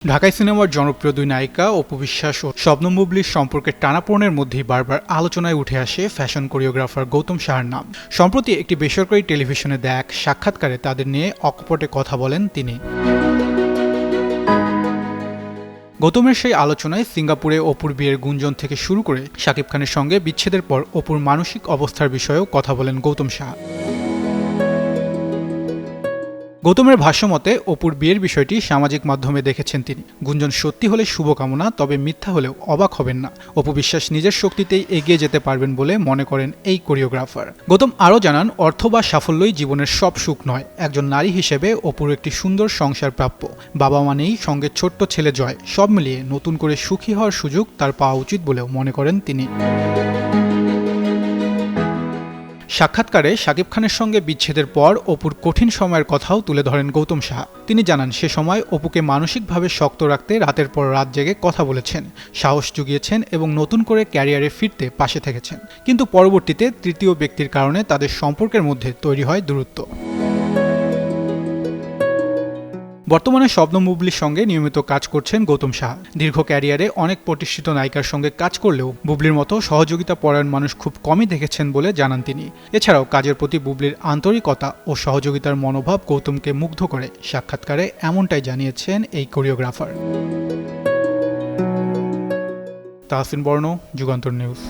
ঢাকাই সিনেমার জনপ্রিয় দুই নায়িকা অপু বিশ্বাস ও শবনম বুবলির সম্পর্কের টানাপোড়েনের মধ্যেই বারবার আলোচনায় উঠে আসে ফ্যাশন কোরিওগ্রাফার গৌতম সাহার নাম। সম্প্রতি একটি বেসরকারি টেলিভিশনে দেয়া এক সাক্ষাৎকারে তাদের নিয়ে অকপটে কথা বলেন তিনি। গৌতমের সেই আলোচনায় সিঙ্গাপুরে অপুর বিয়ের গুঞ্জন থেকে শুরু করে শাকিব খানের সঙ্গে বিচ্ছেদের পর অপুর মানসিক অবস্থার বিষয়েও কথা বলেন গৌতম সাহা। গৌতমের ভাষ্যমতে অপুর বিয়ের বিষয়টি সামাজিক মাধ্যমে দেখেছেন তিনি। গুঞ্জন সত্যি হলে শুভকামনা, তবে মিথ্যা হলেও অবাক হবেন না। অপু বিশ্বাস নিজের শক্তিতেই এগিয়ে যেতে পারবেন বলে মনে করেন এই কোরিওগ্রাফার। গৌতম আরও জানান, অর্থ বা সাফল্যই জীবনের সব সুখ নয়। একজন নারী হিসেবে অপুর একটি সুন্দর সংসার প্রাপ্য, বাবা মানেই সঙ্গে ছোট্ট ছেলে জয়, সব মিলিয়ে নতুন করে সুখী হওয়ার সুযোগ তার পাওয়া উচিত বলেও মনে করেন তিনি। সাক্ষাৎকারে শাকিব খানের সঙ্গে বিচ্ছেদের পর অপুর কঠিন সময়ের কথাও তুলে ধরেন গৌতম সাহা। তিনি জানান, সে সময় অপুকে মানসিকভাবে শক্ত রাখতে রাতের পর রাত জেগে কথা বলেছেন, সাহস জুগিয়েছেন এবং নতুন করে ক্যারিয়ারে ফিরতে পাশে থেকেছেন। কিন্তু পরবর্তীতে তৃতীয় ব্যক্তির কারণে তাদের সম্পর্কের মধ্যে তৈরি হয় দূরত্ব। বর্তমানে শবনম বুবলির সঙ্গে নিয়মিত কাজ করছেন গৌতম সাহা। দীর্ঘ ক্যারিয়ারে অনেক প্রতিষ্ঠিত নায়িকার সঙ্গে কাজ করলেও বুবলির মতো সহযোগিতা পরায়ণ মানুষ খুব কমই দেখেছেন বলে জানান তিনি। এছাড়াও কাজের প্রতি বুবলির আন্তরিকতা ও সহযোগিতার মনোভাব গৌতমকে মুগ্ধ করে। সাক্ষাৎকারে এমনটাই জানিয়েছেন এই কোরিওগ্রাফার। তাহসিন বর্ণ, যুগান্তর নিউজ।